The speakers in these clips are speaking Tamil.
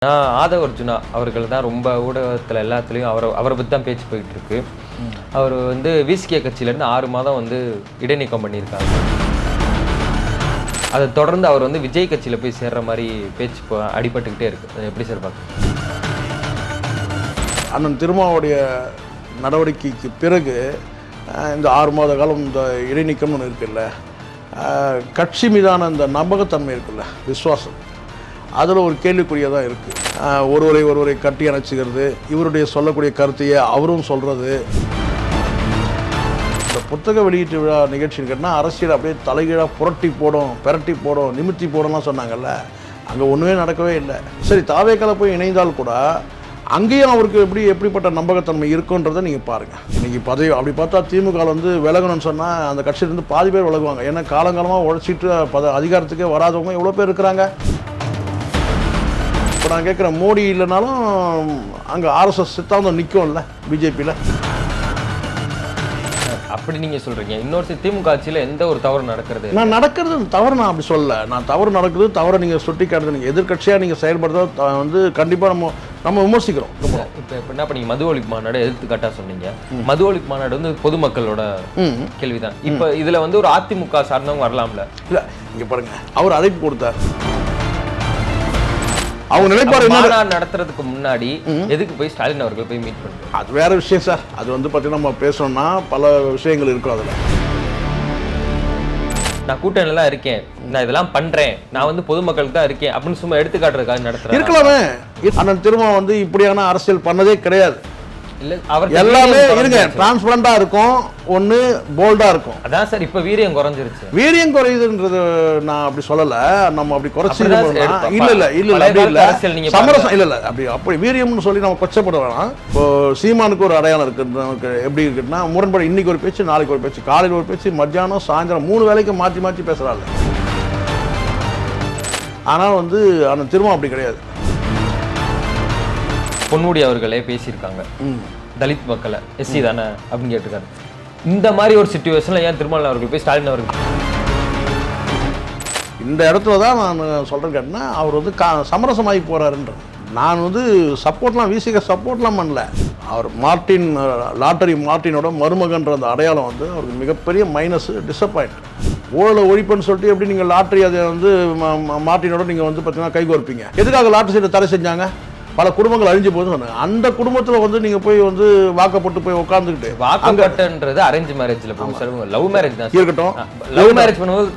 ஆதவ அர்ஜுனா அவர்கள் தான் ரொம்ப ஊடகத்தில் எல்லாத்துலேயும் அவரை பற்றி தான் பேச்சு போயிட்டு இருக்கு. அவர் வந்து விசிகே கட்சியிலேருந்து 6 மாதம் வந்து இடைநீக்கம் பண்ணியிருக்காங்க. அதை தொடர்ந்து அவர் வந்து விஜய் கட்சியில் போய் சேர்ற மாதிரி பேச்சு அடிபட்டுக்கிட்டே இருக்கு. அது எப்படி சார் பார்க்குறீங்க? அண்ணன் திருமாவுடைய நடவடிக்கைக்கு பிறகு இந்த 6 மாத காலம் இந்த இடைநீக்கம்னு ஒன்று இருக்குல்ல, கட்சி மீதான இந்த நம்பகத்தன்மை இருக்குல்ல, விசுவாசம், அதில் ஒரு கேள்விக்குறியாக தான் இருக்குது. ஒருவரை கட்டி அணைச்சிக்கிறது, இவருடைய சொல்லக்கூடிய கருத்தையே அவரும் சொல்கிறது. இந்த புத்தக வெளியீட்டு விழா நிகழ்ச்சின்னு கேட்டால் அரசியல் அப்படியே தலைகீழாக புரட்டி போடும், பெரட்டி போடும், நிமித்தி போடும்லாம் சொன்னாங்கல்ல, அங்கே ஒன்றுமே நடக்கவே இல்லை. சரி, தாவேக்கால போய் இணைந்தால் கூட அங்கேயும் அவருக்கு எப்படிப்பட்ட நம்பகத்தன்மை இருக்குன்றதை நீங்கள் பாருங்கள். இன்றைக்கி பதவி அப்படி பார்த்தா திமுக வந்து விலகணும்னு சொன்னால் அந்த கட்சியிலேருந்து பாதி பேர் விலகுவாங்க. ஏன்னா காலங்காலமாக உழைச்சிட்டு அதிகாரத்துக்கே வராதவங்க எவ்வளோ பேர் இருக்கிறாங்க. இப்போ நான் கேட்குறேன், மோடி இல்லைனாலும் அங்கே ஆர்எஸ்எஸ் சித்தாந்தம் நிற்கும்ல பிஜேபியில். அப்படி நீங்கள் சொல்கிறீங்க. இன்னொரு திமுக ஆட்சியில் எந்த ஒரு தவறு நடக்கிறது நடக்கிறது தவறு நான் அப்படி சொல்லலை. நான் தவறு நடக்குது, தவறை நீங்கள் சுட்டி காட்டுறது, நீங்கள் எதிர்கட்சியாக நீங்கள் செயல்படுறத வந்து கண்டிப்பாக நம்ம விமர்சிக்கிறோம். இப்போ எப்படின்னா, இப்போ நீங்கள் மது ஒழிப்பு மாநாடு எடுத்துக்காட்டாக சொன்னீங்க. மது ஒழிப்பு மாநாடு வந்து பொதுமக்களோட கேள்விதான். இப்போ இதில் வந்து ஒரு அதிமுக சார்ந்தவங்க வரலாம்ல? இல்லை, இங்கே பாருங்க, அவர் அழைப்பு கொடுத்தார். அவங்க நிலைப்பாடு நடத்துறதுக்கு முன்னாடி எதுக்கு போய் ஸ்டாலின் அவர்கள் போய் மீட் பண்ணுறாங்க? அது வேற விஷயம் சார். அது வந்து பார்த்தீங்கன்னா நம்ம பேசணும்னா பல விஷயங்கள் இருக்கும். அதில் நான் கூட்டணிலாம் இருக்கேன், நான் இதெல்லாம் பண்றேன், நான் வந்து பொதுமக்களுக்கு தான் இருக்கேன் அப்படின்னு சும்மா எடுத்துக்காட்டுறதுக்காக நடத்துறேன். இருக்கலாமே. அண்ணன் திரும்ப வந்து இப்படியான அரசியல் பண்ணதே கிடையாது. இல்ல, அவர் எல்லாமே இருங்க, டிரான்ஸ்பரண்டா இருக்கும், ஒன்று போல்டா இருக்கும். அதான் சார், இப்ப வீரியம் குறைஞ்சிருச்சு. வீரியம் குறையுதுன்றது நான் அப்படி சொல்லல. நம்ம அப்படி குறைச்சி இல்ல சமரசம் இல்ல அப்படி வீரியம்னு சொல்லி நம்ம கொச்சப்பட வேணாம். இப்போ சீமானுக்கு ஒரு அடையாளம் இருக்கு. எப்படி இருக்குன்னா, முரண்பாடு, இன்னைக்கு ஒரு பேச்சு, நாளைக்கு ஒரு பேச்சு, காலையில் ஒரு பேச்சு, மத்தியானம் சாயந்தரம் 3 வேளைக்கு மாற்றி பேசுறாள். ஆனால் வந்து அந்த திரும்ப அப்படி கிடையாது. பொன்முடி அவர்களே பேசியிருக்காங்க, தலித் மக்களை எஸ்சி தானே அப்படின்னு கேட்டிருக்காரு. இந்த மாதிரி ஒரு சிச்சுவேஷன்ல ஏன் திருமாவளவன் அவர்கள் போய் ஸ்டாலின் அவர்கள் இந்த இடத்துல தான் நான் சொல்கிறேன் கேட்டேன்னா, அவர் வந்து சமரசமாகி போகிறாருன்ற. நான் வந்து சப்போர்ட்லாம் விசிக சப்போர்ட்லாம் பண்ணல. அவர் லாட்டரி மார்ட்டினோட மருமகன்ற அந்த அடையாளம் வந்து அவருக்கு மிகப்பெரிய மைனஸ், டிசப்பாயிண்ட். ஊழலை ஒழிப்புன்னு சொல்லிட்டு எப்படி நீங்கள் லாட்டரி அதை வந்து மார்ட்டினோட நீங்கள் வந்து பார்த்தீங்கன்னா கைகோர்ப்பீங்க? எதுக்காக லாட்டரி சீட்டை தடை செஞ்சாங்க? பல குடும்பங்கள் அழிஞ்சு போகுதுன்னு சொன்னாங்க. அந்த குடும்பத்தில் வந்து நீங்கள் போய் வந்து வாக்கப்பட்டு போய் உட்காந்துக்கிட்டு, வாக்கப்பட்டுன்றது அரேஞ்ச் மேரேஜ்ல லவ் மேரேஜ் தான் இருக்கட்டும். லவ் மேரேஜ் பண்ணும்போது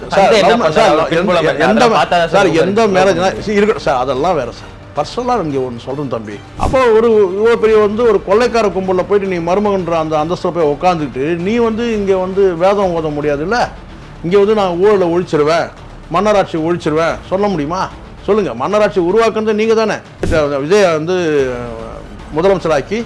எந்த மேரேஜ்னா இருக்கட்டும் சார், அதெல்லாம் வேற சார். பர்சனலாக இங்கே ஒன்று சொல்கிறேன் தம்பி. அப்போ இவ்வளோ பெரிய வந்து ஒரு கொள்ளைக்கார கும்பலில் போயிட்டு நீ மருமகன்ற அந்த அந்தஸ்தில் போய் உட்காந்துக்கிட்டு நீ வந்து இங்கே வந்து வேதம் ஓத முடியாது இல்லை? இங்கே வந்து நான் ஊழலை ஒழிச்சிருவேன், மன்னராட்சி ஒழிச்சிருவேன் சொல்ல முடியுமா? சொல்லுங்கள். மன்னராட்சி உருவாக்குறது நீங்கள் தானே. விஜய் வந்து முதலமைச்சராக்கி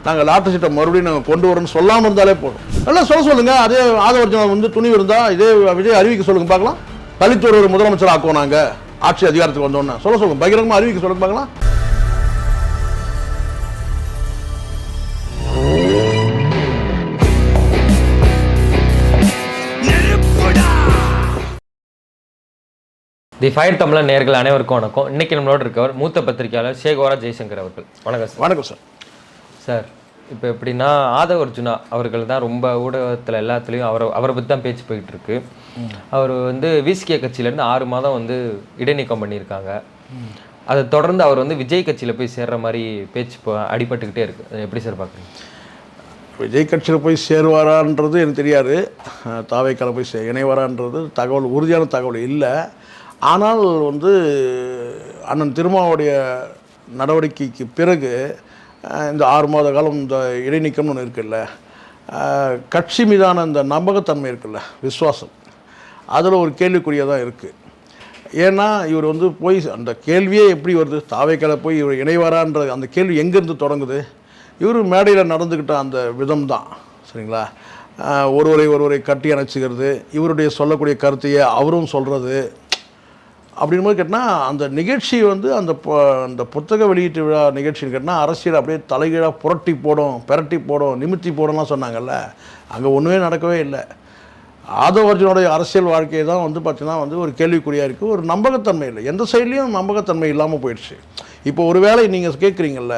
நாங்கள் லாட்டரி சீட்டை மறுபடியும் நாங்கள் கொண்டு வரோன்னு சொல்லாமல் இருந்தாலே போதும். எல்லாம் சொல்லுங்கள். அதே ஆதவர்ஜனா வந்து துணிவு இருந்தால் இதே விஜய் அறிவிக்க சொல்லுங்கள் பார்க்கலாம். தலித் ஒரு முதலமைச்சர் ஆக்குவோம் நாங்கள் ஆட்சி அதிகாரத்துக்கு வந்தோன்னு சொல்லுங்கள். பகிரங்கமாக அறிவிக்க சொல்லுங்க பார்க்கலாம். தி ஃபயர் தமிழன் நேயர்கள் அனைவருக்கும் வணக்கம். இன்னைக்கு நம்மளோட இருக்கவர் மூத்த பத்திரிகையாளர் சேகோரா ஜெய்சங்கர் அவர்கள். வணக்கம் சார். வணக்கம் சார். சார், இப்போ எப்படின்னா, ஆதவ அர்ஜுனா அவர்கள் தான் ரொம்ப ஊடகத்தில் எல்லாத்துலேயும் அவரை பற்றி தான் பேச்சு போயிட்டு இருக்கு. அவர் வந்து விசிகே கட்சியிலேருந்து 6 மாதம் வந்து இடைநீக்கம் பண்ணியிருக்காங்க. அதை தொடர்ந்து அவர் வந்து விஜய் கட்சியில் போய் சேர்ற மாதிரி பேச்சு அடிபட்டுக்கிட்டே இருக்கு. அது எப்படி சார் பார்க்குறீங்க? விஜய் கட்சியில் போய் சேருவாரான்றது எனக்கு தெரியாது. தாவேக்கால போய் இணைவாரான்றது உறுதியான தகவல் இல்லை. ஆனால் வந்து அண்ணன் திருமாவுடைய நடவடிக்கைக்கு பிறகு இந்த 6 மாத காலம் இந்த இடைநீக்கம்னு ஒன்று இருக்குல்ல, கட்சி மீதான இந்த நம்பகத்தன்மை இருக்குல்ல, விசுவாசம், அதில் ஒரு கேள்விக்குறியாக தான் இருக்குது. ஏன்னா இவர் வந்து போய் அந்த கேள்வியே எப்படி வருது? தாவேக்கால போய் இவர் இணைவாரான்ற அந்த கேள்வி எங்கேருந்து தொடங்குது? இவர் மேடையில் நடந்துக்கிட்ட அந்த விதம் தான். சரிங்களா? ஒருவரை கட்டி அணைச்சிக்கிறது, இவருடைய சொல்லக்கூடிய கருத்தையே அவரும் சொல்கிறது. அப்படின்னு போது கேட்டால் அந்த நிகழ்ச்சி வந்து அந்த புத்தக வெளியீட்டு விழா நிகழ்ச்சின்னு கேட்டால் அரசியல் அப்படியே தலைகீழாக புரட்டி போடும், பெரட்டி போடும், நிமித்தி போடும்லாம் சொன்னாங்கல்ல, அங்கே ஒன்றுமே நடக்கவே இல்லை. ஆதவ அர்ஜுனோடைய அரசியல் வாழ்க்கையை தான் வந்து பார்த்தீங்கன்னா வந்து ஒரு கேள்விக்குறியாக இருக்குது. ஒரு நம்பகத்தன்மை இல்லை, எந்த சைட்லேயும் நம்பகத்தன்மை இல்லாமல் போயிடுச்சு. இப்போ ஒருவேளை நீங்கள் கேட்குறீங்கல்ல,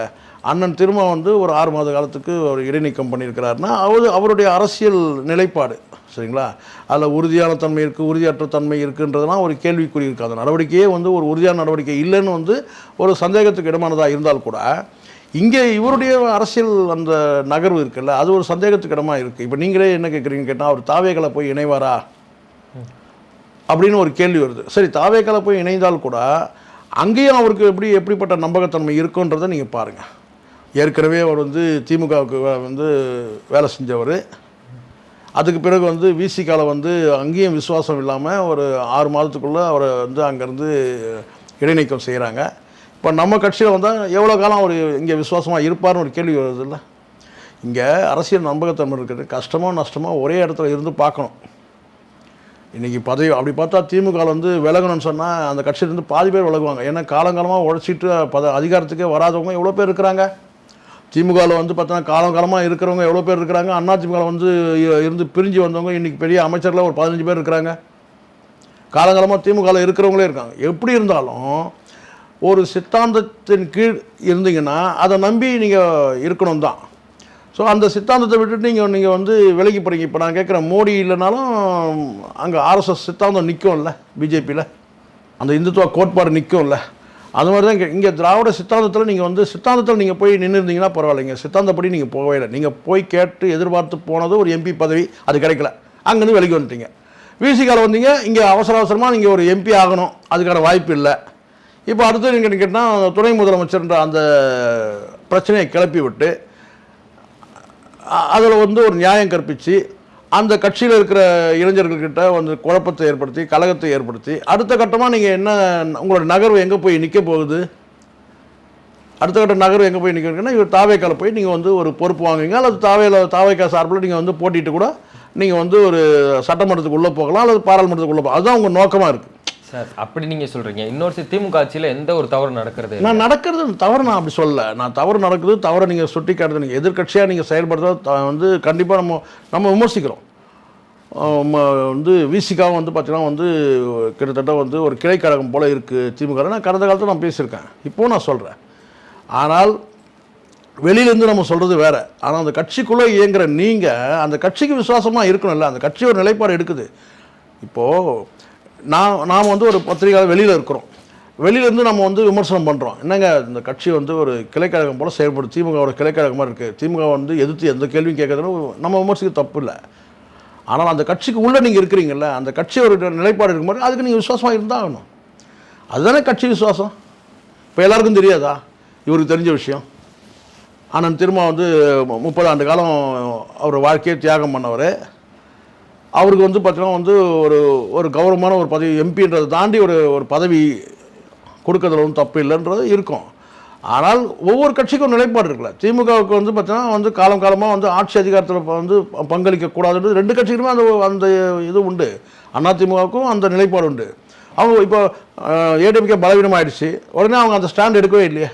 அண்ணன் திருமா வந்து ஒரு 6 மாத காலத்துக்கு ஒரு இடைநீக்கம் பண்ணியிருக்கிறாருன்னா அவருடைய அரசியல் நிலைப்பாடு சரிங்களா, அதில் உறுதியான தன்மை இருக்குது, உறுதியற்ற தன்மை இருக்குன்றதுலாம் ஒரு கேள்விக்குறி இருக்குது. அந்த நடவடிக்கையே வந்து ஒரு உறுதியான நடவடிக்கை இல்லைன்னு வந்து ஒரு சந்தேகத்துக்கு இடமானதாக இருந்தால் கூட, இங்கே இவருடைய அரசியல் அந்த நகர்வு இருக்குல்ல, அது ஒரு சந்தேகத்துக்கு இடமா இருக்குது. இப்போ நீங்களே என்ன கேட்குறீங்கன்னு கேட்டால், அவர் தாவேகளை போய் இணைவாரா அப்படின்னு ஒரு கேள்வி வருது. சரி, தாவேகளை போய் இணைந்தால் கூட அங்கேயும் அவருக்கு எப்படிப்பட்ட நம்பகத்தன்மை இருக்குன்றதை நீங்கள் பாருங்கள். ஏற்கனவே அவர் வந்து திமுகவுக்கு வந்து வேலை செஞ்சவர். அதுக்கு பிறகு வந்து விசிகாவில் வந்து அங்கேயும் விசுவாசம் இல்லாமல் ஒரு 6 மாதத்துக்குள்ளே அவரை வந்து அங்கேருந்து இடைநீக்கம் செய்கிறாங்க. இப்போ நம்ம கட்சியில் வந்தால் எவ்வளோ காலம் அவர் இங்கே விசுவாசமாக இருப்பார்னு ஒரு கேள்வி வருது இல்லை. இங்கே அரசியல் நம்பகத்தன்மை இருக்கிறது கஷ்டமோ நஷ்டமோ ஒரே இடத்துல இருந்து பார்க்கணும். இன்றைக்கி பதவி அப்படி பார்த்தா திமுகவில் வந்து விலகணும்னு சொன்னால் அந்த கட்சியிலேருந்து பாதி பேர் விலகுவாங்க. ஏன்னா காலங்காலமாக உழைச்சிட்டு அதிகாரத்துக்கே வராதவங்க எவ்வளோ பேர் இருக்கிறாங்க. திமுகவில் வந்து பார்த்தோன்னா காலங்காலமாக இருக்கிறவங்க எவ்வளோ பேர் இருக்கிறாங்க. அண்ணா திமுகவில் வந்து இருந்து பிரிஞ்சு வந்தவங்க இன்றைக்கி பெரிய அமைச்சரில் ஒரு 15 பேர் இருக்கிறாங்க. காலங்காலமாக திமுகவில் இருக்கிறவங்களே இருக்காங்க. எப்படி இருந்தாலும் ஒரு சித்தாந்தத்தின் கீழ் இருந்தீங்கன்னா அதை நம்பி நீங்கள் இருக்கணும் தான். ஸோ அந்த சித்தாந்தத்தை விட்டுட்டு நீங்கள் வந்து விலகி போகிறீங்க. இப்போ நான் கேட்குறேன், மோடி இல்லைனாலும் அங்கே ஆர்எஸ்எஸ் சித்தாந்தம் நிற்கும்ல, பிஜேபியில் அந்த இந்துத்துவ கோட்பாடு நிற்கும்ல. அது மாதிரி தான் இங்கே திராவிட சித்தாந்தத்தில் நீங்கள் வந்து சித்தாந்தத்தில் நீங்கள் போய் நின்று இருந்தீங்கன்னா பரவாயில்லைங்க. சித்தாந்தப்படி நீங்கள் போகவே இல்லை. நீங்கள் போய் கேட்டு எதிர்பார்த்து போனது ஒரு எம்பி பதவி, அது கிடைக்கல, அங்கேருந்து விலகி வந்துட்டீங்க. விசிகால வந்தீங்க, இங்கே அவசரமாக நீங்கள் ஒரு எம்பி ஆகணும், அதுக்கான வாய்ப்பு இல்லை. இப்போ அடுத்து நீங்கள் கேட்டால் துணை முதலமைச்சர்ன்ற அந்த பிரச்சனையை கிளப்பி விட்டு அதில் வந்து ஒரு நியாயம் கற்பித்து அந்த கட்சியில் இருக்கிற இளைஞர்கள்கிட்ட வந்து குழப்பத்தை ஏற்படுத்தி கலகத்தை ஏற்படுத்தி அடுத்த கட்டமாக நீங்கள் என்ன உங்களோட நகர்வு எங்கே போய் நிற்க போகுது, அடுத்த கட்ட நகர்வு எங்கே போய் நிற்கிறீங்கன்னா இவர் தாவேக்கால போய் நீங்கள் வந்து ஒரு பொறுப்பு வாங்குவீங்க, அல்லது தாவேக்கா சார்பில் நீங்கள் வந்து போட்டிட்டு கூட நீங்கள் வந்து ஒரு சட்டமன்றத்துக்கு உள்ளே போகலாம், அல்லது பாராளுமன்றத்துக்கு உள்ளே போகலாம். அதுதான் உங்கள் நோக்கமாக இருக்குது சார். அப்படி நீங்கள் சொல்கிறீங்க. இன்னொரு திமுக ஆட்சியில் எந்த ஒரு தவறு நடக்கிறது நான் நடக்கிறது தவறு நான் அப்படி சொல்லலை. நான் தவறு நடக்குது, தவறை நீங்கள் சுட்டி காட்டுறது, நீங்கள் எதிர்கட்சியாக நீங்கள் செயல்படுறத வந்து கண்டிப்பாக நம்ம விமர்சிக்கிறோம். வந்து விசிகாவும் வந்து பார்த்தீங்கன்னா வந்து கிட்டத்தட்ட வந்து ஒரு கிளைக்கழகம் போல் இருக்குது திமுக. நான் கடந்த காலத்தில் நான் பேசியிருக்கேன், இப்போது நான் சொல்கிறேன். ஆனால் வெளியிலேருந்து நம்ம சொல்கிறது வேறு. ஆனால் அந்த கட்சிக்குள்ளே இயங்குகிற நீங்கள் அந்த கட்சிக்கு விசுவாசமாக இருக்கணும்ல. அந்த கட்சி ஒரு நிலைப்பாடு எடுக்குது. இப்போது நாம் வந்து ஒரு பத்திரிகையாளர் வெளியில் இருக்கிறோம், வெளியிலேருந்து நம்ம வந்து விமர்சனம் பண்ணுறோம். என்னங்க இந்த கட்சி வந்து ஒரு கிளைக்கழகம் போல் செயல்படும், திமுகவோட கிளைக்கழகமாக இருக்குது, திமுக வந்து எதிர்த்து எந்த கேள்வியும் கேட்கறதுன்னு நம்ம விமர்சிக்க தப்பு இல்லை. ஆனால் அந்த கட்சிக்கு உள்ளே நீங்கள் இருக்கிறீங்கல்ல, அந்த கட்சி ஒரு நிலைப்பாடு இருக்கும்போது அதுக்கு நீங்கள் விசுவாசமாக இருந்தால் ஆகணும். அதுதானே கட்சி விசுவாசம். இப்போ எல்லாருக்கும் தெரியாதா இவருக்கு தெரிஞ்ச விஷயம்? அண்ணன் திருமா வந்து 30 ஆண்டு காலம் அவர் வாழ்க்கையை தியாகம் பண்ணவர். அவருக்கு வந்து பார்த்தீங்கன்னா வந்து ஒரு கௌரவமான ஒரு பதவி, எம்பின்றதை தாண்டி ஒரு பதவி கொடுக்கறதுல ஒன்றும் தப்பு இல்லைன்றது இருக்கும். ஆனால் ஒவ்வொரு கட்சிக்கும் நிலைப்பாடு இருக்குல்ல. திமுகவுக்கு வந்து பார்த்தீங்கன்னா வந்து காலமாக வந்து ஆட்சி அதிகாரத்தில் வந்து பங்களிக்கக்கூடாதுன்றது 2 கட்சிக்குமே அந்த இது உண்டு. அதிமுகவுக்கும் அந்த நிலைப்பாடு உண்டு. அவங்க இப்போ ஏடிஎம்கே பலவீனமாகிடுச்சு, உடனே அவங்க அந்த ஸ்டாண்ட் எடுக்கவே இல்லையே.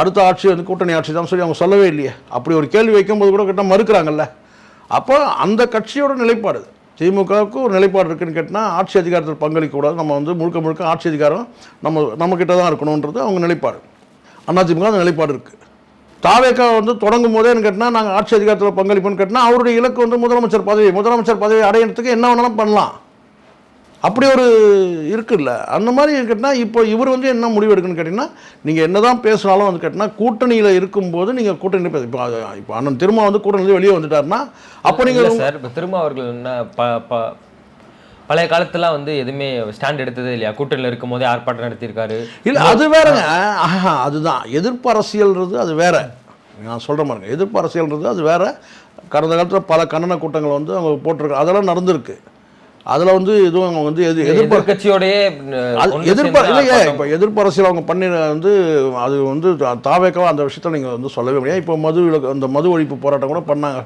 அடுத்த ஆட்சி வந்து கூட்டணி ஆட்சி தான் சொல்லி அவங்க சொல்லவே இல்லையே. அப்படி ஒரு கேள்வி வைக்கும்போது கூட கிட்ட மறுக்கிறாங்கல்ல. அப்போ அந்த கட்சியோட நிலைப்பாடு, திமுகவுக்கு ஒரு நிலைப்பாடு இருக்குதுன்னு கேட்டால் ஆட்சி அதிகாரத்தில் பங்களிக்கக்கூடாது, நம்ம வந்து முழுக்க ஆட்சி அதிகாரம் நம்மக்கிட்ட தான் இருக்கணுன்றது அவங்க நிலைப்பாடு. அதிமுக அந்த நிலைப்பாடு இருக்குது. தாவேக்கா வந்து தொடங்கும் போதே கேட்டால் நாங்கள் ஆட்சி அதிகாரத்தில் பங்களிப்போன்னு கேட்டால் அவருடைய இலக்கு வந்து முதலமைச்சர் பதவி அடையிறதுக்கு என்ன வேணாலும் பண்ணலாம். அப்படி ஒரு இருக்குல்ல. அந்த மாதிரி கேட்டால் இப்போ இவர் வந்து என்ன முடிவு எடுக்குன்னு கேட்டிங்கன்னா, நீங்கள் என்ன தான் பேசினாலும் வந்து கேட்டிங்கன்னா கூட்டணியில் இருக்கும்போது நீங்கள் கூட்டணி இப்போ அண்ணன் திரும்ப வந்து கூட்டணியில் வெளியே வந்துட்டாருன்னா அப்போ நீங்கள் சார் இப்போ திரும்ப அவர்கள் என்ன பழைய காலத்துல வந்து எதுவுமே ஸ்டாண்ட் எடுத்ததே இல்லையா? கூட்டணியில் இருக்கும் போதே ஆர்ப்பாட்டம் நடத்தியிருக்காரு. இல்லை, அது வேறங்க. அதுதான் எதிர்ப்பு அரசியல்ன்றது, அது வேற. நான் சொல்கிற மாதிரிங்க, எதிர்ப்பு அரசியல்ன்றது அது வேற. கடந்த காலத்தில் பல கண்டன கூட்டங்கள் வந்து அவங்க போட்டிருக்காங்க, அதெல்லாம் நடந்திருக்கு. அதில் வந்து எதுவும் அவங்க வந்து எதிர்ப்பு கட்சியோடையே இல்லையே. இப்போ எதிர்ப்பு அரசியல் அவங்க பண்ணி வந்து அது வந்து தாவேக்காக அந்த விஷயத்தில் நீங்கள் வந்து சொல்லவே முடியாது. இப்போ அந்த மது ஒழிப்பு போராட்டம் கூட பண்ணாங்க.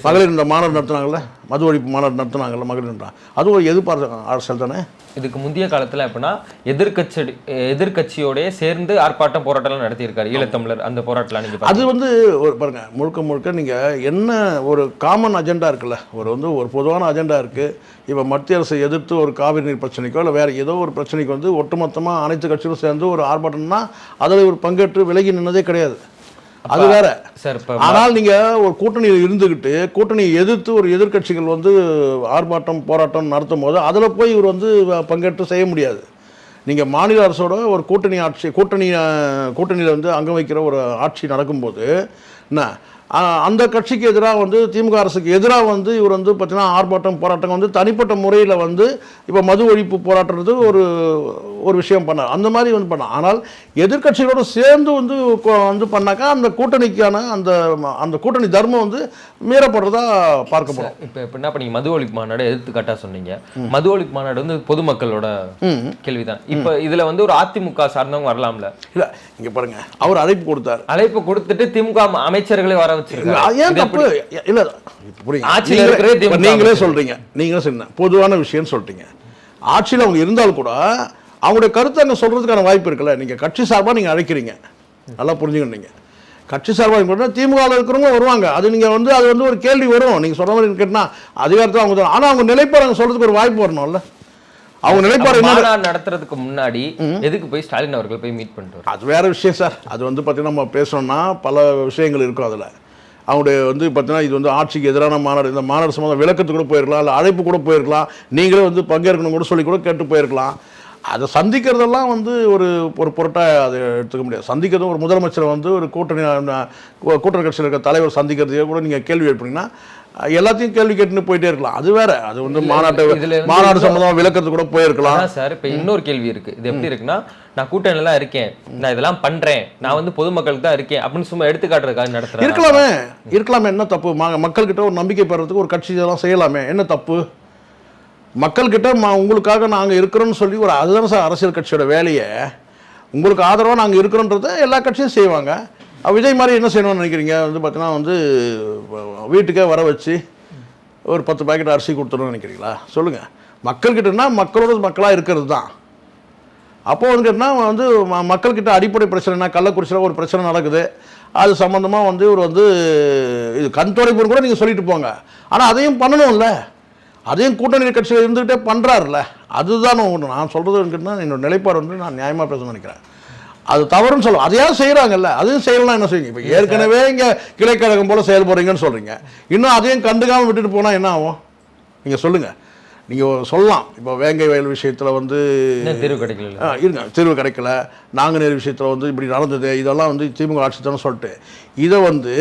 மகளிர் இந்த மாநாடு நடத்துனாங்கல்ல, மது ஒழிப்பு மாநாடு நடத்துனாங்கல்ல மகளிர்ன்றா, அது ஒரு எதிர்பார்த்த அரசியல் தானே. இதுக்கு முந்தைய காலத்தில் எப்படின்னா எதிர்கட்சியோடய சேர்ந்து ஆர்ப்பாட்டம் போராட்டம்லாம் நடத்தியிருக்காரு ஈழத்தமிழர். அந்த போராட்டம்லாம் நீங்கள் அது வந்து ஒரு பாருங்க, முழுக்க முழுக்க நீங்கள் என்ன ஒரு காமன் அஜெண்டா இருக்குல்ல, ஒரு பொதுவான அஜெண்டா இருக்குது. இப்போ மத்திய அரசை எதிர்த்து ஒரு காவிரி நீர் பிரச்சனைக்கோ இல்லை வேறு ஏதோ ஒரு பிரச்சனைக்கு வந்து ஒட்டுமொத்தமாக அனைத்து கட்சிகளும் சேர்ந்து ஒரு ஆர்ப்பாட்டம்னா அதில் ஒரு பங்கேற்று விலகி நின்னதே கிடையாது, அது வேற சார். ஆனால் நீங்க ஒரு கூட்டணியில் இருந்துகிட்டு கூட்டணியை எதிர்த்து ஒரு எதிர்க்கட்சிகள் வந்து ஆர்ப்பாட்டம் போராட்டம் நடத்தும் போது அதில் போய் இவர் வந்து பங்கேற்று செய்ய முடியாது. நீங்க மாநில அரசோட ஒரு கூட்டணியில் வந்து அங்கம் வைக்கிற ஒரு ஆட்சி நடக்கும்போது என்ன அந்த கட்சிக்கு எதிராக வந்து திமுக அரசுக்கு எதிராக வந்து இவர் வந்து பார்த்தீங்கன்னா ஆர்ப்பாட்டம் போராட்டம் வந்து தனிப்பட்ட முறையில் வந்து இப்போ மது ஒழிப்பு போராட்டறது ஒரு விஷயம் பண்ணார், அந்த மாதிரி வந்து பண்ணார். ஆனால் எதிர்க்கட்சிகளோடு சேர்ந்து வந்து பண்ணாக்கா அந்த கூட்டணிக்கான அந்த கூட்டணி தர்மம் வந்து மீறப்படுறதா பார்க்கப்படும். இப்போ எப்படின்னா இப்போ நீங்கள் மது ஒழிப்பு மாநாடு எடுத்துக்காட்டாக சொன்னீங்க. மது ஒழிப்பு மாநாடு வந்து பொதுமக்களோட கேள்விதான். இப்போ இதில் வந்து ஒரு அதிமுக சார்ந்தவங்க வரலாம்ல? இல்லை, இங்கே பாருங்க, அவர் அழைப்பு கொடுத்தார். அழைப்பு கொடுத்துட்டு திமுக அமைச்சர்களை வர ஏன் தப்பு இல்ல? நீங்களே சொல்றீங்க, பொதுவான விஷயம் சொல்றீங்க. ஆட்சியில் அவங்க இருந்தால் கூட அவங்களுடைய கருத்தை அங்கே சொல்றதுக்கான வாய்ப்பு இருக்குல்ல. நீங்க கட்சி சார்பாக நீங்க அழைக்கிறீங்க, நல்லா புரிஞ்சுக்கணும். கட்சி சார்பாக திமுகவில் இருக்கிறவங்க வருவாங்க, அது நீங்க வந்து அது வந்து ஒரு கேள்வி வரும். நீங்க சொல்ற மாதிரி கேட்டா அதிகாரத்தை அவங்க, ஆனா அவங்க நிலைப்பாடு சொல்றதுக்கு ஒரு வாய்ப்பு வரணும்ல. அவங்க நிலைப்பாடு நடத்துறதுக்கு முன்னாடி எதுக்கு போய் ஸ்டாலின் அவர்கள் போய் மீட் பண்ணிட்டு, அது வேற விஷயம் சார். அது வந்து பார்த்தீங்கன்னா நம்ம பேசணும்னா பல விஷயங்கள் இருக்கும் அதில். அவங்களுடைய வந்து பார்த்தீங்கன்னா இது வந்து ஆட்சிக்கு எதிரான மாநாடு, இந்த மாநாடு சம்பந்தம் விளக்கத்துக்கு கூட போயிருக்கலாம், இல்லை அழைப்பு கூட போயிருக்கலாம், நீங்களே வந்து பங்கேற்கணும் கூட சொல்லி கூட கேட்டு போயிருக்கலாம். அதை சந்திக்கிறதெல்லாம் வந்து ஒரு பொருட்டாக அதை எடுத்துக்க முடியாது. சந்திக்கிறதும் ஒரு முதலமைச்சரை வந்து ஒரு கூட்டணி கட்சியில் இருக்கிற தலைவர் சந்திக்கிறதையோ கூட நீங்கள் கேள்வி எழுப்புனீங்கன்னா எல்லாத்தையும் கேள்வி கேட்டுன்னு போயிட்டே இருக்கலாம், அது வேற. அது வந்து மாநாடு சம்பந்தமாக விளக்கத்துக்கு கூட போயிருக்கலாம் சார். இப்போ இன்னொரு கேள்வி இருக்கு, இது எப்படி இருக்குன்னா, நான் கூட்டணிலாம் இருக்கேன், நான் இதெல்லாம் பண்றேன், நான் வந்து பொதுமக்களுக்கு தான் இருக்கேன் அப்படின்னு சும்மா எடுத்துக்காட்டுறதுக்காக நடத்துறேன். இருக்கலாமே, என்ன தப்பு? மக்கள்கிட்ட ஒரு நம்பிக்கை பெறதுக்கு ஒரு கட்சி இதெல்லாம் செய்யலாமே, என்ன தப்பு? மக்கள்கிட்ட உங்களுக்காக நாங்கள் இருக்கிறோன்னு சொல்லி அதுதானே சார் அரசியல் கட்சியோட வேலையை. உங்களுக்கு ஆதரவாக நாங்கள் இருக்கிறோன்றதை எல்லா கட்சியும் செய்வாங்க. விஜய் மாதிரி என்ன செய்யணும்னு நினைக்கிறீங்க? வந்து பார்த்தீங்கன்னா வந்து வீட்டுக்கே வர வச்சு ஒரு 10 பாக்கெட் அரிசி கொடுத்துடணும்னு நினைக்கிறீங்களா? சொல்லுங்கள். மக்கள்கிட்டனா மக்களோட மக்களாக இருக்கிறது தான். அப்போது வந்து கேட்டால் வந்து மக்கள்கிட்ட அடிப்படை பிரச்சனைனா, கள்ளக்குறிச்சியில் ஒரு பிரச்சனை நடக்குது, அது சம்மந்தமாக வந்து இவர் வந்து இது கண் துடைப்புன்னு கூட நீங்கள் சொல்லிட்டு போங்க, ஆனால் அதையும் பண்ணணும்ல. அதையும் கூட்டணி கட்சியில் இருந்துகிட்டே பண்ணுறாருல, அதுதான் ஒன்று. நான் சொல்கிறது கேட்டால் என்னோட நிலைப்பாடு வந்து நான் நியாயமாக பேசணும்னு நினைக்கிறேன். அது தவறுன்னு சொல்லுவோம், அதையாவது செய்கிறாங்கல்ல, அதையும் செய்யலாம். என்ன செய்யுங்க? இப்போ ஏற்கனவே இங்கே கிளைக்கழகம் போல் செயல்படுறீங்கன்னு சொல்கிறீங்க, இன்னும் அதையும் கண்டுக்காமல் விட்டுட்டு போனால் என்ன ஆகும்? நீங்கள் சொல்லுங்கள். நீங்கள் சொல்லலாம், இப்போ வேங்கை வயல் விஷயத்தில் வந்து தீர்வு கிடைக்கல, நாங்குநேரி விஷயத்தில் வந்து இப்படி நடந்தது, இதெல்லாம் வந்து திமுக ஆட்சி தானே சொல்லிட்டு இதை வந்து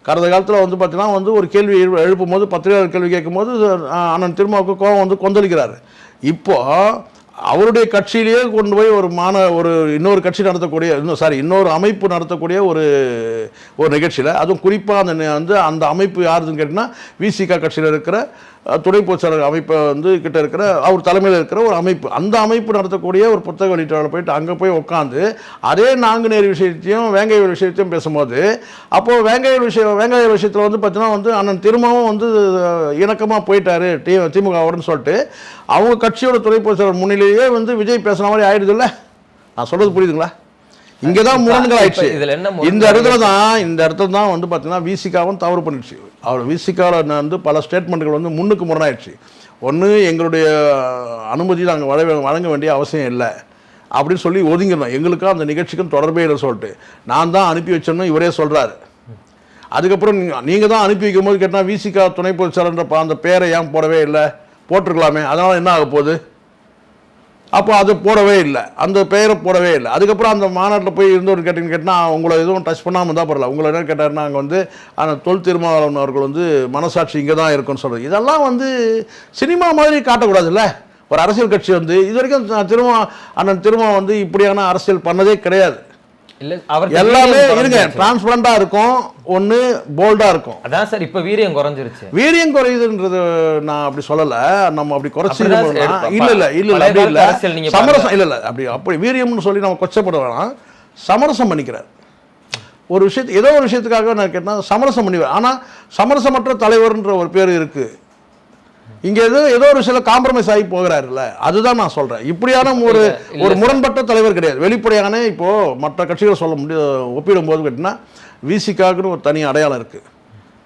கடந்த காலத்தில் வந்து பார்த்தீங்கன்னா வந்து ஒரு கேள்வி எழுப்பும் போது, பத்திரிகையாளர் கேள்வி கேட்கும்போது அண்ணன் திருமாவுக்கு கோபம் வந்து கொந்தளிக்கிறாரு. இப்போது அவருடைய கட்சியிலேயே கொண்டு போய் இன்னொரு கட்சி நடத்தக்கூடிய இன்னொரு அமைப்பு நடத்தக்கூடிய ஒரு நிகழ்ச்சியில், அதுவும் குறிப்பாக அந்த அமைப்பு யாருன்னு கேட்டிங்கன்னா விசிக கட்சியில் இருக்கிற துணை பொதுச்செயலாளர் அமைப்பை வந்து கிட்ட இருக்கிற அவர் தலைமையில் இருக்கிற ஒரு அமைப்பு, அந்த அமைப்பு நடத்தக்கூடிய ஒரு புத்தக வெளியீட்டாளர் போயிட்டு அங்கே போய் உட்காந்து அதே நாங்குநேரி விஷயத்தையும் வேங்கை விஷயத்தையும் பேசும்போது, அப்போது வேங்கை விஷயத்தில் வந்து பார்த்தீங்கன்னா வந்து அண்ணன் திரும்பவும் வந்து இணக்கமாக போயிட்டாரு திமுகவுடன் சொல்லிட்டு அவங்க கட்சியோட துணை பொதுச்செயலாளர் முன்னிலேயே வந்து விஜய் பேசுன மாதிரி ஆயிடுது இல்லை? நான் சொல்கிறது புரியுதுங்களா? இங்கே தான் முரண்கள் ஆயிடுச்சு. இந்த இடத்துல தான் வந்து பார்த்தீங்கன்னா விசிகாவும் தவறு பண்ணிடுச்சு. அவர் விசிகாவில் வந்து பல ஸ்டேட்மெண்ட்டுகள் வந்து முன்னுக்கு முரணாயிடுச்சு. ஒன்று, எங்களுடைய அனுமதி நாங்கள் வழங்க வேண்டிய அவசியம் இல்லை அப்படின்னு சொல்லி ஒதுங்கிடணும், எங்களுக்கும் அந்த நிகழ்ச்சிக்கும் தொடர்பே இல்லை சொல்லிட்டு நான் தான் அனுப்பி வச்சேன்னு இவரே சொல்கிறாரு. அதுக்கப்புறம் நீங்கள் தான் அனுப்பி வைக்கும் போது கேட்டால் விசிகா துணை பொதுச்செயலாளர்ன்ற அந்த பேரை ஏன் போடவே இல்லை? போட்டிருக்கலாமே, அதனால் என்ன ஆக போகுது? அப்போ அது போடவே இல்லை, அந்த பெயரை போடவே இல்லை. அதுக்கப்புறம் அந்த மாநாட்டில் போய் இருந்தவர் கேட்டால் உங்களை எதுவும் டச் பண்ணாமல் தான் பரவாயில்ல, உங்களை என்ன கேட்டாருன்னா அங்கே வந்து அந்த தொல் திருமாவளவன் அவர்கள் வந்து மனசாட்சி இங்கே தான் இருக்குன்னு சொல்கிறது. இதெல்லாம் வந்து சினிமா மாதிரி காட்டக்கூடாதுல்ல. ஒரு அரசியல் கட்சி வந்து இது வரைக்கும் அண்ணன் திருமா வந்து இப்படியான அரசியல் பண்ணதே கிடையாது. எல்லாமே இருங்க டிரான்ஸ்பரண்டா இருக்கும், ஒன்று போல்டா இருக்கும். அதான் சார் இப்போ வீரியம் குறைஞ்சிருச்சு. வீரியம் குறையுதுன்றது நான் அப்படி சொல்லலை, நம்ம அப்படி குறைச்சி இல்லை சமரசம் இல்லை அப்படி வீரியம்னு சொல்லி நம்ம கொச்சப்பட வேணாம். சமரசம் பண்ணிக்கிறார் ஒரு விஷயத்து, ஏதோ ஒரு விஷயத்துக்காக நான் கேட்டால் சமரசம் பண்ணிடுவேன். ஆனால் சமரசமற்ற தலைவர்ன்ற ஒரு பேர் இருக்குது இங்கே ஏதோ ஒரு சில காம்ப்ரமைஸ் ஆகி போகிறாருல்ல, அதுதான் நான் சொல்கிறேன். இப்படியான ஒரு முரண்பட்ட தலைவர் கிடையாது. வெளிப்படையான இப்போது மற்ற கட்சிகளை சொல்ல ஒப்பிடும்போது கேட்டிங்கன்னா விசிகாவுக்குன்னு ஒரு தனி அடையாளம் இருக்குது.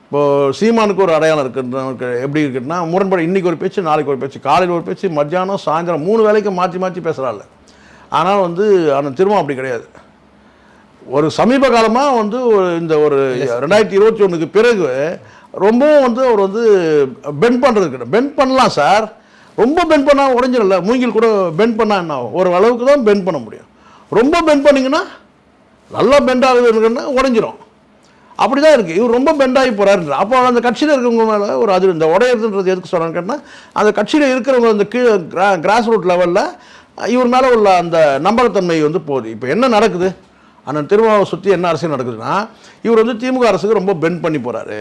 இப்போது சீமானுக்கு ஒரு அடையாளம் இருக்குது. எப்படி இருக்குன்னா முரண்பாடு, இன்றைக்கி ஒரு பேச்சு, நாளைக்கு ஒரு பேச்சு, காலையில் ஒரு பேச்சு, மத்தியானம் சாயந்தரம் 3 வேளைக்கு மாற்றி பேசுகிறாள். ஆனால் ஆனால் திரும்ப அப்படி கிடையாது. ஒரு சமீப காலமாக இந்த ஒரு 2021க்கு பிறகு ரொம்பவும் அவர் பெண்ட் பண்ணுறதுக்கு பெண்ட் பண்ணலாம் சார். ரொம்ப பெண்ட் பண்ணால் உடஞ்சிடல. மூங்கில் கூட பெண்ட் பண்ணால் என்ன ஆகும்? ஒரு அளவுக்கு தான் பெண்ட் பண்ண முடியும். ரொம்ப பெண்ட் பண்ணிங்கன்னா நல்லா பெண்ட் ஆகுதுன்னா உடஞ்சிரும். அப்படி தான் இருக்குது. இவர் ரொம்ப பெண்டாகி போகிறாருன்ற அப்போ அந்த கட்சியில் இருக்கிறவங்க மேலே ஒரு அது இந்த உடையிறதுன்றது எதுக்கு சொல்கிறான்னு கேட்டால், அந்த கட்சியில் இருக்கிறவங்க அந்த கீழே கிராஸ் ரூட் லெவலில் இவர் மேலே உள்ள அந்த நம்பகத்தன்மை போகுது. இப்போ என்ன நடக்குது, அந்த திருமாவை சுற்றி என்ன அரசியல் நடக்குதுன்னா, இவர் திமுக அரசுக்கு ரொம்ப பெண்ட் பண்ணி போகிறாரு.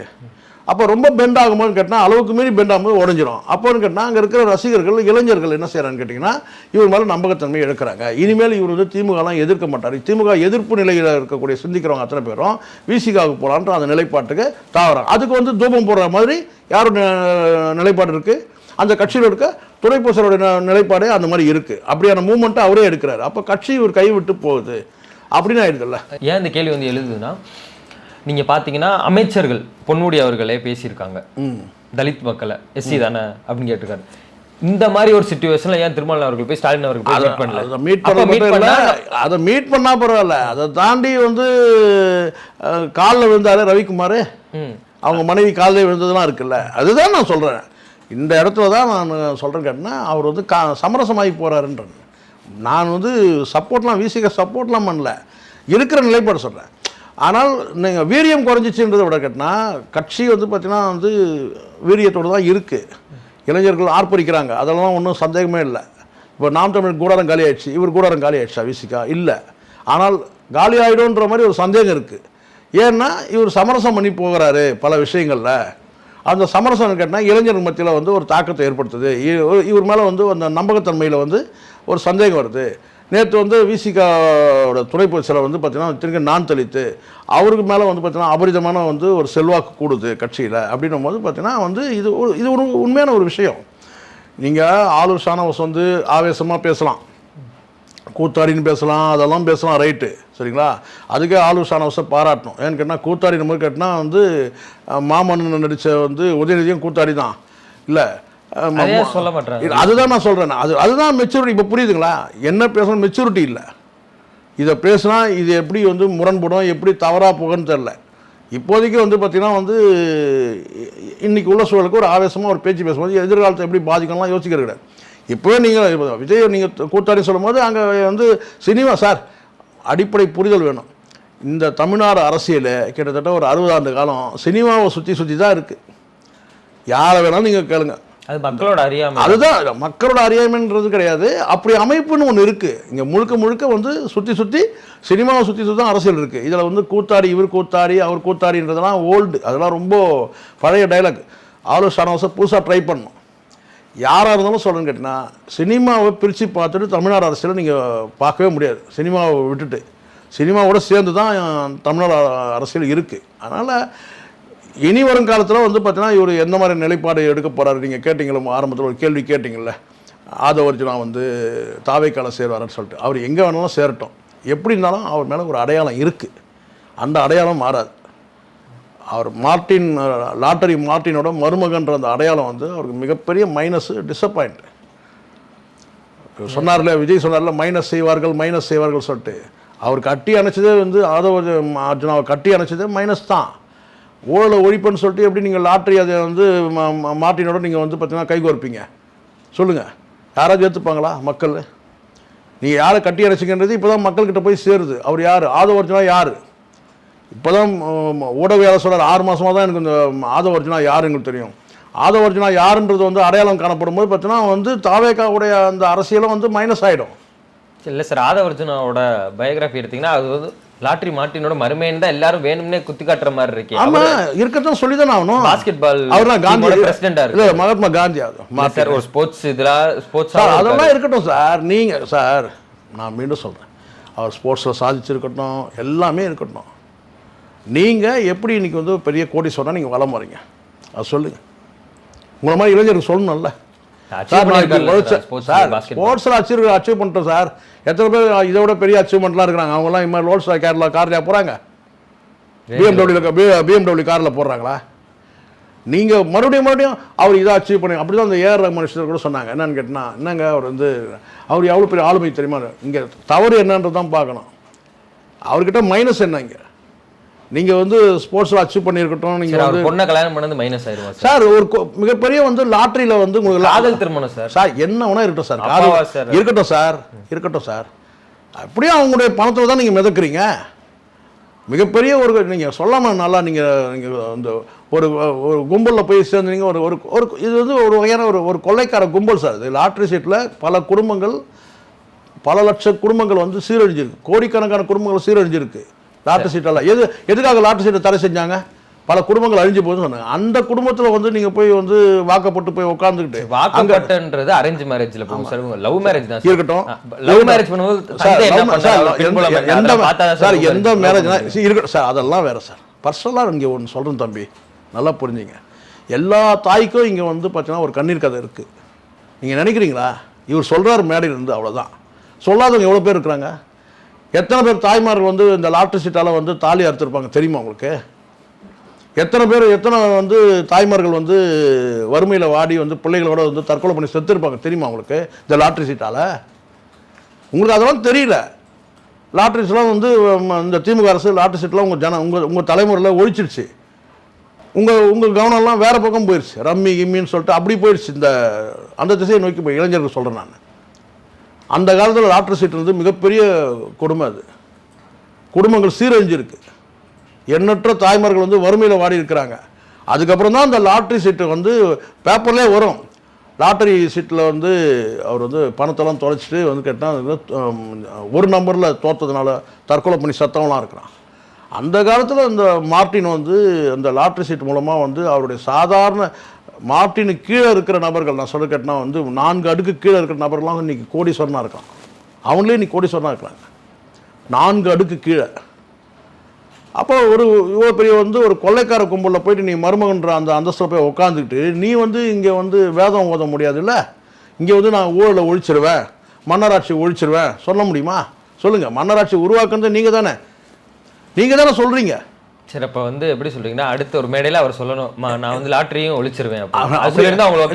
அப்போ ரொம்ப பெண்ட் ஆகும்போது கேட்டால் அளவுக்கு மீறி பெண்ட் ஆகும்போது உடஞ்சிரும். அப்போன்னு கேட்டால் அங்கே இருக்கிற ரசிகர்கள், இளைஞர்கள் என்ன செய்கிறான்னு கேட்டிங்கன்னா, இவர் மேலே நம்பகத்தன்மை எடுக்கிறாங்க. இனிமேல் இவர் திமுகலாம் எதிர்க்க மாட்டார். திமுக எதிர்ப்பு நிலையில் இருக்கக்கூடிய சிந்திக்கிறவங்க அத்தனை பேரும் விசிகாவுக்கு போகலான்ற அந்த நிலைப்பாட்டுக்கு தாவறாங்க. அதுக்கு தூபம் போடுற மாதிரி யாரும் நிலைப்பாடு இருக்குது. அந்த கட்சியில் இருக்க துணை பொருளோட நிலைப்பாடே அந்த மாதிரி இருக்குது. அப்படியான மூவ்மெண்ட்டை அவரே எடுக்கிறாரு. அப்போ கட்சி இவர் கைவிட்டு போகுது அப்படின்னு ஆயிடுதுல்ல. ஏன் இந்த கேள்வி எழுதுதுன்னா, நீங்கள் பார்த்தீங்கன்னா அமைச்சர்கள் பொன்முடி அவர்களே பேசியிருக்காங்க, தலித் மக்களை எஸ்சி தானே அப்படின்னு கேட்டிருக்காரு. இந்த மாதிரி ஒரு சிச்சுவேஷனில் ஏன் திருமாவளவன் அவர்கள் போய் ஸ்டாலின் அவர்கள் போய் மீட் பண்ணல? அதை மீட் பண்ணா பரவாயில்ல. அதை தாண்டி காலில் விழுந்தாரு ரவிக்குமார், அவங்க மனைவி காலில் விழுந்ததுலாம் இருக்குல்ல. அதுதான் நான் சொல்கிறேன். இந்த இடத்துல தான் நான் சொல்கிறேன் கேட்டேன்னா, அவர் சமரசமாகி போகிறாருன்றேன். நான் சப்போர்ட்லாம் விசிக சப்போர்ட்லாம் பண்ணல, இருக்கிற நிலைப்பாடு சொல்கிறேன். ஆனால் நீங்கள் வீரியம் குறைஞ்சிச்சுன்றதை விட கேட்டினா, கட்சி பார்த்தீங்கன்னா வீரியத்தோடு தான் இருக்குது. இளைஞர்கள் ஆர்ப்பரிக்கிறாங்க, அதெல்லாம் ஒன்றும் சந்தேகமே இல்லை. இப்போ நாம் தமிழ் கூடாரம் காலி ஆயிடுச்சு, இவர் கூடாரம் காலி ஆயிடுச்சா விசிகா? இல்லை. ஆனால் காலி ஆகிடும்ன்ற மாதிரி ஒரு சந்தேகம் இருக்குது. ஏன்னா இவர் சமரசம் பண்ணி போகிறாரு பல விஷயங்களில். அந்த சமரசம் கேட்டால் இளைஞர்கள் மத்தியில் ஒரு தாக்கத்தை ஏற்படுத்துது. இவர் மேலே அந்த நம்பகத்தன்மையில் ஒரு சந்தேகம் வருது. நேற்று விசிகாவோட துணை பொதுச்செயலர் பார்த்தீங்கன்னா திரும்ப நான் தலித்து அவருக்கு மேலே பார்த்தீங்கன்னா அபரிதமான ஒரு செல்வாக்கு கூடுது கட்சியில். அப்படின்னும் போது பார்த்தீங்கன்னா இது ஒரு உண்மையான ஒரு விஷயம். நீங்கள் ஆளுர் ஷானவாஸ் ஆவேசமாக பேசலாம், கூத்தாடின்னு பேசலாம், அதெல்லாம் பேசலாம், ரைட்டு, சரிங்களா? அதுக்கே ஆளுர் ஷானவாஸை பாராட்டணும். ஏன்னு கேட்டால் கூத்தாடி நம்ம கேட்டால் மாமன்னன் நடித்த உதயநிதியும் கூத்தாடி தான் இல்லை, சொல்ல மாட்டேன். அதுதான் நான் சொல்கிறேன். அதுதான் மெச்சூரிட்டி. இப்போ புரியுதுங்களா என்ன பேசணும்? மெச்சூரிட்டி இல்லை. இதை பேசுனா இது எப்படி முரண்படும், எப்படி தவறாக போகுன்னு தெரில. இப்போதைக்கு பார்த்தீங்கன்னா இன்றைக்கி உள்ள சூழலுக்கு ஒரு ஆவேசமாக ஒரு பேச்சு பேசும்போது எதிர்காலத்தை எப்படி பாதிக்கணும்லாம் யோசிக்கிறது கிடையாது. இப்போவே நீங்கள் விஜய் நீங்கள் கூத்தாடி சொல்லும் போது அங்கே சினிமா சார் அடிப்படை புரிதல் வேணும். இந்த தமிழ்நாடு அரசியல் கிட்டத்தட்ட ஒரு 60 ஆண்டு காலம் சினிமாவை சுற்றி தான் இருக்குது. யாரை வேணாலும் நீங்கள் கேளுங்க, அது மக்களோட அறியாமை. அதுதான் மக்களோட அறியாமைன்றது கிடையாது. அப்படி அமைப்புன்னு ஒன்று இருக்குது. இங்கே முழுக்க சுற்றி சினிமாவை சுற்றி தான் அரசியல் இருக்குது. இதில் கூத்தாடி, இவர் கூத்தாடி, அவர் கூத்தாடின்றதெல்லாம் ஓல்டு, அதெல்லாம் ரொம்ப பழைய டைலாக். ஆளுநர் ஷானவாஸை புதுசாக ட்ரை பண்ணணும். யாராக இருந்தாலும் சொல்கிறேன்னு கேட்டிங்கன்னா, சினிமாவை பிரித்து பார்த்துட்டு தமிழ்நாடு அரசியலை நீங்கள் பார்க்கவே முடியாது. சினிமாவை விட்டுட்டு சினிமாவோட சேர்ந்து தான் தமிழ்நாடு அரசியல் இருக்குது. அதனால் இனி வரும் காலத்தில் பார்த்தீங்கன்னா இவர் எந்த மாதிரி நிலைப்பாடு எடுக்க போகிறாரு? நீங்கள் கேட்டிங்கள ஆரம்பத்தில் ஒரு கேள்வி கேட்டிங்கள்ல, ஆதவர்ஜுனா தாவேக்கால சேருவாருன்னு சொல்லிட்டு. அவர் எங்கே வேணாலும் சேரட்டும், எப்படி இருந்தாலும் அவர் மேலே ஒரு அடையாளம் இருக்குது. அந்த அடையாளம் மாறாது. அவர் லாட்டரி மார்ட்டினோட மருமகன்ற அந்த அடையாளம் அவருக்கு மிகப்பெரிய மைனஸ், டிசப்பாயிண்ட். சொன்னார்ல விஜய் சொன்னார்ல, மைனஸ் செய்வார்கள் சொல்லிட்டு. அவர் கட்டி அணைச்சதே ஆதவர்ஜுனாவை கட்டி அணைச்சதே மைனஸ் தான். ஊழலை ஒழிப்புன்னு சொல்லிட்டு எப்படி நீங்கள் லாட்ரி அதை மார்ட்டினோட நீங்கள் பார்த்தீங்கன்னா கைகோர்ப்பீங்க? சொல்லுங்கள், யாராவது ஏற்றுப்பாங்களா மக்கள்? நீங்கள் யாரை கட்டி அணைச்சிங்கன்றது இப்போ தான் மக்கள்கிட்ட போய் சேருது. அவர் யார்? ஆதவர்ஜுனா யார்? இப்போ தான் ஊடகவியாளர் சொல்கிறார், 6 மாதமாக தான் எனக்கு இந்த ஆதவர்ஜுனா யார் எங்களுக்கு தெரியும். ஆதவர்ஜுனா யாருன்றது அடையாளம் காணப்படும் போது பார்த்தீங்கன்னா தாவேக்காவுடைய அந்த அரசியலும் மைனஸ் ஆகிடும். இல்லை சார், ஆதவர்ஜுனாவோட பயோகிராஃபி எடுத்திங்கன்னா அது லாட்ரி மார்ட்டினோட மருமைன்னு தான் எல்லாரும் வேணும்னே குத்தி காட்டுற மாதிரி இருக்கு. ஆமா, இருக்கத்தான் சொல்லி தான் ஆகணும். பாஸ்கெட் பால் அவர்லாம் காந்தி பிரசிடென்டா இருக்கு, மகாத்மா காந்தி. சார் ஒரு ஸ்போர்ட்ஸ் ஸ்போர்ட்ஸ் அதெல்லாம் இருக்கட்டும் சார். நீங்கள் சார், நான் மீண்டும் சொல்கிறேன், அவர் ஸ்போர்ட்ஸில் சாதிச்சிருக்கட்டும், எல்லாமே இருக்கட்டும். நீங்கள் எப்படி இன்றைக்கி பெரிய கோடி சொன்னால் நீங்கள் வளம் வரீங்க, அது சொல்லுங்கள். உங்களை மாதிரி இளைஞருக்கு சொல்லணும்ல சார். சார் ஸ்போர்ட்ஸில் அச்சீவ் பண்ணிட்டோம் சார். எத்தனை பேர் இதை விட பெரிய அச்சீவ்மெண்ட்லாம் இருக்கிறாங்க. அவங்களாம் இது மாதிரி ரோல்ஸ் கார்லையா போகிறாங்க, பிஎம்டபிள்யூ காரில் போடுறாங்களா? நீங்கள் மறுபடியும் அவர் இதை அச்சீவ் பண்ணி அப்படி தான் அந்த ஏஆர் ரஹ்மான் கூட சொன்னாங்க. என்னன்னு கேட்டினா, என்னங்க அவர் எவ்வளோ பெரிய ஆளுமை தெரியுமா? இங்கே தவறு என்னன்றது தான் பார்க்கணும். அவர்கிட்ட மைனஸ் என்ன? இங்கே நீங்கள் ஸ்போர்ட்ஸில் அச்சீவ் பண்ணியிருக்கட்டும், நீங்கள் பொண்ணை கல்யாணம் பண்ணது மைனஸ் ஆயிடுமா சார்? ஒரு மிகப்பெரிய லாட்டரியில் உங்களுக்கு காதல் திருமணம் சார். சார் என்ன வேணா இருக்கட்டும் சார், இருக்கட்டும் சார். அப்படியே அவங்களுடைய பணத்தில் தான் நீங்கள் மிதக்குறீங்க. மிகப்பெரிய நீங்கள் சொல்லாமல் நல்லா நீங்கள் ஒரு கும்பலில் போய் சேர்ந்தீங்க. ஒரு இது ஒரு வகையான ஒரு கொள்ளைக்கார கும்பல் சார். இது லாட்ரி சீட்டில் பல குடும்பங்கள், பல லட்சம் குடும்பங்கள் சீரழிஞ்சிருக்கு. கோடிக்கணக்கான குடும்பங்கள் சீரழிஞ்சிருக்கு லாட்ரி சீட்டெல்லாம். எதுக்காக லாட்ரி சீட்டை தடை செஞ்சாங்க? பல குடும்பங்கள் அழிஞ்சு போகுதுன்னு சொன்னாங்க. அந்த குடும்பத்தில் நீங்கள் போய் வாக்கப்பட்டு போய் உட்காந்துக்கிட்டு, வாக்கப்பட்டன்றது அரேஞ்ச் மேரேஜ்ல லவ் மேரேஜ் தான் இருக்கட்டும். லவ் மேரேஜ் பண்ணும்போது சார் எந்த மேரேஜ் இருக்கட்டும் சார், அதெல்லாம் வேற சார். பர்சனலாக இங்கே ஒன்று சொல்கிறேன் தம்பி, நல்லா புரிஞ்சுங்க. எல்லா தாய்க்கும் இங்கே பார்த்தீங்கன்னா ஒரு கண்ணீர் கதை இருக்குது. நீங்கள் நினைக்கிறீங்களா? இவர் சொல்கிறார் மேடையில் அவ்வளோதான். சொல்லாதவங்க எவ்வளோ பேர் இருக்கிறாங்க? எத்தனை பேர் தாய்மார்கள் இந்த லாட்ரி சீட்டால் தாலி அறுத்துருப்பாங்க தெரியுமா உங்களுக்கு? எத்தனை தாய்மார்கள் வறுமையில் வாடி பிள்ளைகளோட தற்கொலை பண்ணி செத்துருப்பாங்க தெரியுமா உங்களுக்கு? இந்த லாட்ரி சீட்டால் உங்களுக்கு அதெல்லாம் தெரியல. லாட்ரிஸ்லாம் இந்த திமுக அரசு லாட்ரி சீட்லாம் உங்கள் தலைமுறையில் ஒழிச்சிருச்சு. உங்கள் கவனம்லாம் வேறு பக்கம் போயிடுச்சு. ரம்மி கிம்மின்னு சொல்லிட்டு அப்படி போயிடுச்சு. அந்த திசையை நோக்கி போய் இளைஞர்கள் சொல்கிறேன் நான். அந்த காலத்தில் லாட்ரி சீட்டு மிகப்பெரிய கொடுமை. அது குடும்பங்கள் சீரழிஞ்சிருக்கு. எண்ணற்ற தாய்மார்கள் வறுமையில் வாடி இருக்கிறாங்க. அதுக்கப்புறம் தான் அந்த லாட்ரி சீட்டு பேப்பர்லேயே வரும். லாட்ரி சீட்டில் அவர் பணத்தெல்லாம் தொலைச்சிட்டு கேட்டால் ஒரு நம்பரில் தோற்றதுனால தற்கொலை பண்ணி சத்தம்லாம் இருக்கிறான். அந்த காலத்தில் இந்த மார்ட்டின் அந்த லாட்ரி சீட் மூலமாக அவருடைய சாதாரண மார்ட்டினுக்கு கீழே இருக்கிற நபர்கள், நான் சொல்ல கேட்டால் 4 அடுக்கு கீழே இருக்கிற நபர்கள்லாம் இன்றைக்கி கோடீஸ்வரனாக இருக்கான். அவங்களே இன்றைக்கி கோடீஸ்வரனாக இருக்கிறாங்க 4 அடுக்கு கீழே. அப்போ இவ்வளோ பெரிய ஒரு கொள்ளைக்கார கும்பலில் போயிட்டு நீ மருமகன்ற அந்த அந்தஸ்தில் போய் உட்காந்துக்கிட்டு நீ இங்கே வேதம் ஓத முடியாதுல்ல? இங்கே நான் ஊழலை ஒழிச்சிருவேன், மன்னராட்சி ஒழிச்சிருவேன் சொல்ல முடியுமா? சொல்லுங்கள். மன்னராட்சி உருவாக்குறது நீங்கள் தானே சொல்கிறீங்க. சரி, அப்போ எப்படி சொல்றீங்கன்னா அடுத்த ஒரு மேடையில் அவர் சொல்லணும், நான் லாட்டரியும் ஒழிச்சிருவேன்.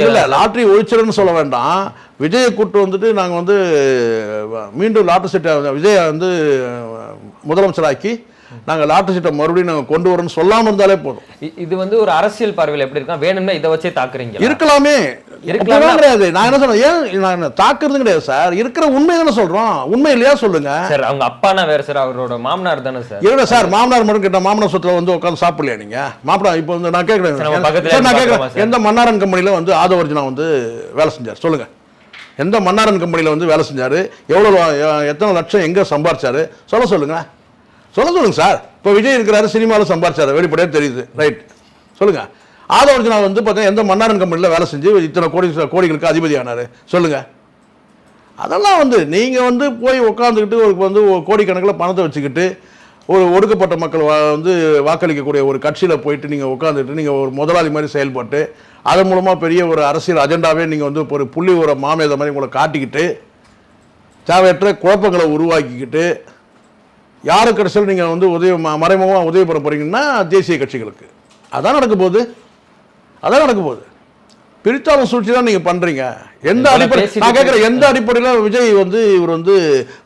இல்லை, லாட்டரி ஒழிச்சிருன்னு சொல்ல வேண்டாம். விஜயை கூப்பிட்டு நாங்கள் மீண்டும் லாட்டரி சீட்டை விஜயை முதலமைச்சராக்கி நாங்கள் லாட்டரி சீட்டை மறுபடியும் நாங்கள் கொண்டு வரோம்னு சொல்லாமல் இருந்தாலே போதும். இது ஒரு அரசியல் பார்வையில் எப்படி இருக்கா? வேணும்னா இதை வச்சே தாக்குறீங்க. இருக்கலாமே, கிடையாது. நான் என்ன சொல்றேன், ஏன் நான் தாக்குறது கிடையாது சார். இருக்கிற உண்மை தானே சொல்றோம். உண்மை இல்லையா சொல்லுங்க சார். அவங்க அப்பானா வேற சார், அவரோட மாமனார் தானே சார். இல்லை சார், மாமனார் மட்டும் கேட்டால் மாமனார் சொத்துல உட்காந்து சாப்பிடலையா நீங்க? மாப்பிளா இப்போ நான் கேட்குறேன், எந்த மன்னாரன் கம்பெனியில் ஆதவர்ஜனா வேலை செஞ்சார் சொல்லுங்க. எந்த மன்னாரன் கம்பெனியில் வேலை செஞ்சாரு? எத்தனை லட்சம் எங்கே சம்பாரிச்சாரு சொல்லுங்க சொல்லுங்க சார். இப்போ விஜய் இருக்கிறாரு, சினிமாவில் சம்பாரிச்சாரு, வெளிப்படையாக தெரியுது. ரைட், சொல்லுங்க. ஆதவர்ஜனா பார்த்தீங்கன்னா எந்த மன்னாரன் கம்பெனியில் வேலை செஞ்சு இத்தனை கோடிகளுக்கு அதிபதி ஆனார் சொல்லுங்க. அதெல்லாம் நீங்கள் போய் உட்காந்துக்கிட்டு ஒரு கோடிக்கணக்கில் பணத்தை வச்சுக்கிட்டு ஒரு ஒடுக்கப்பட்ட மக்கள் வாக்களிக்கக்கூடிய ஒரு கட்சியில் போயிட்டு நீங்கள் உட்காந்துட்டு நீங்கள் ஒரு முதலாளி மாதிரி செயல்பட்டு அதன் மூலமாக பெரிய ஒரு அரசியல் அஜெண்டாவே நீங்கள் ஒரு புள்ளி ஒரு மாமேத மாதிரி உங்களை காட்டிக்கிட்டு தேவையற்ற குழப்பங்களை உருவாக்கிக்கிட்டு யாரு கடைசியில் நீங்கள் மறைமுகமாக உதவி பெற போகிறீங்கன்னா தேசிய கட்சிகளுக்கு அதான் நடக்க போகுது. பிரித்தாளும் சூழ்ச்சி தான் நீங்கள் பண்ணுறீங்க. எந்த அடிப்படை நான் கேட்குறேன், எந்த அடிப்படையில் விஜய் இவர்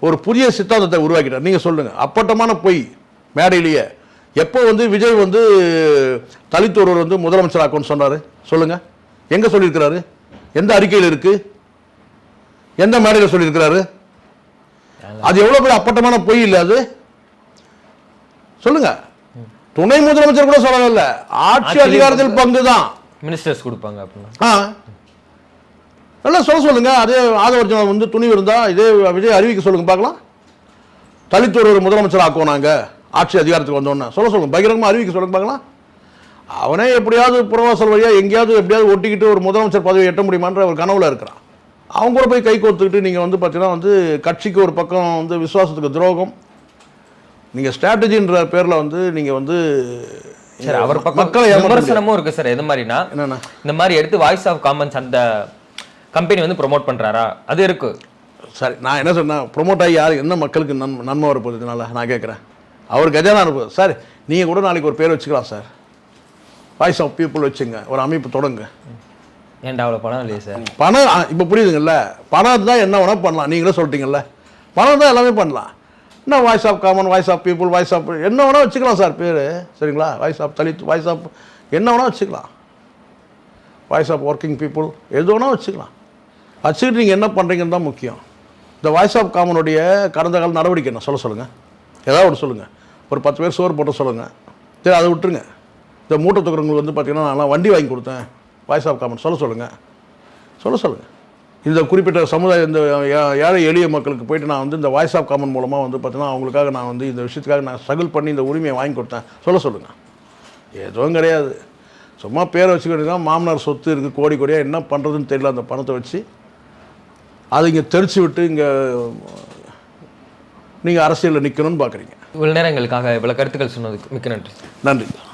ஒரு புதிய சித்தாந்தத்தை உருவாக்கிட்டார் நீங்கள் சொல்லுங்கள். அப்பட்டமான பொய் மேடையிலேயே. எப்போ விஜய் தலித் ஒருவர் முதலமைச்சராக்கும்னு சொன்னார் சொல்லுங்கள். எங்கே சொல்லியிருக்கிறாரு? எந்த அறிக்கையில் இருக்குது? எந்த மேடையில் சொல்லியிருக்கிறாரு? அது எவ்வளோ பெரிய அப்பட்டமான பொய் இல்லை அது? சொல்லுங்க. துணை முதலமைச்சர் கூட சொல்லல, ஆட்சி அதிகாரத்தில் பங்கு தான் மினிஸ்டர்ஸ் கொடுப்பாங்க அப்படின்னா நல்லா சொல்லுங்க. அதே ஆதவர்ஜனா துணிவு இருந்தா இதே விஜய் அறிவிக்க சொல்லுங்க பார்க்கலாம். தலித் ஒரு முதலமைச்சர் ஆக்குவோம் நாங்க ஆட்சி அதிகாரத்துக்கு வந்தோன்னு சொல்லுங்க. பகிரங்கமாக அறிவிக்க சொல்லுங்க பார்க்கலாம். அவனே எப்படியாவது புறவாசல் வழியா எங்கேயாவது எப்படியாவது ஒட்டிக்கிட்டு ஒரு முதலமைச்சர் பதவியை எட்ட முடியுமான்ற ஒரு கனவுல இருக்கிறான். அவங்க கூட போய் கை கோர்த்துக்கிட்டு நீங்கள் பார்த்தீங்கன்னா கட்சிக்கு ஒரு பக்கம் விசுவாசத்துக்கு துரோகம். நீங்கள் ஸ்ட்ராட்டஜின்ற பேரில் நீங்கள் சார் அவர் பக்கம் மக்களை ஏமாற்ற முடியாது. விமர்சனமும் இருக்கு சார். எது மாதிரினா என்னென்ன இந்த மாதிரி எடுத்து வாய்ஸ் ஆஃப் காமன்ஸ் அந்த கம்பெனி வந்து ப்ரோமோட் பண்றாரா, அது இருக்கு. சரி, நான் என்ன சொன்னேன், ப்ரொமோட் ஆகி யார் என்ன மக்களுக்கு நன்மை வரப்போகுது இதனால நான் கேட்குறேன். அவர் கஜானா அனுப்புது சார், நீங்கள் கூட நாளைக்கு ஒரு பேர் வச்சுக்கலாம் சார், வாய்ஸ் ஆஃப் பீப்புள் வச்சுங்க, ஒரு அமைப்பு தொடங்க. ஏன்டா அவ்வளோ பணம் இல்லையே சார்? பணம் இப்போ புரியுதுங்கல்ல, பணம் தான் என்ன வேணால் பண்ணலாம், நீங்களே சொல்லிட்டீங்கல்ல, பணம் தான் எல்லாமே பண்ணலாம். என்ன voice of common, voice of people, voice of என்ன வேணால் வச்சுக்கலாம் சார் பேர், சரிங்களா? Voice of Dalit, voice of என்ன வேணால் வச்சுக்கலாம், வாய்ஸ் ஆஃப் ஒர்க்கிங் பீப்புள் எது வேணால் வச்சுக்கலாம். வச்சுக்கிட்டு நீங்கள் என்ன பண்ணுறீங்கன்னு தான் முக்கியம். இந்த வாய்ஸ் ஆஃப் காமனுடைய கடந்த கால நடவடிக்கை என்ன சொல்லுங்கள், ஏதாவது ஒன்று சொல்லுங்கள். ஒரு 10 பேர் சோறு போட்ட சொல்லுங்கள். சரி, அதை விட்டுருங்க. இந்த மூட்டை தூக்குறவங்களுக்கு வந்து பார்த்தீங்கன்னா நான் வண்டி வாங்கி கொடுத்தேன், வாய்ஸ் ஆஃப் காமன் சொல்லுங்கள். இந்த குறிப்பிட்ட சமுதாயம், இந்த ஏழை எளிய மக்களுக்கு போயிட்டு நான் வந்து இந்த வாய்ஸ் ஆஃப் காமன் மூலமாக வந்து பார்த்தீங்கன்னா அவங்களுக்காக நான் வந்து இந்த விஷயத்துக்காக நான் ஸ்ட்ரகிள் பண்ணி இந்த உரிமையை வாங்கி கொடுத்தேன் சொல்லுங்கள். எதுவும் கிடையாது, சும்மா பேரை வச்சுக்க வேண்டியதான். மாமனார் சொத்து இருக்குது கோடி கோடியாக, என்ன பண்ணுறதுன்னு தெரியல. அந்த பணத்தை வச்சு அதை இங்கே தெரிச்சு விட்டு இங்கே நீங்கள் அரசியலில் நிற்கணும்னு பார்க்குறீங்க. இவ்வளோ நேரம் எங்களுக்காக இவ்வளோ கருத்துக்கள் சொன்னதுக்கு மிக்க நன்றி. நன்றி.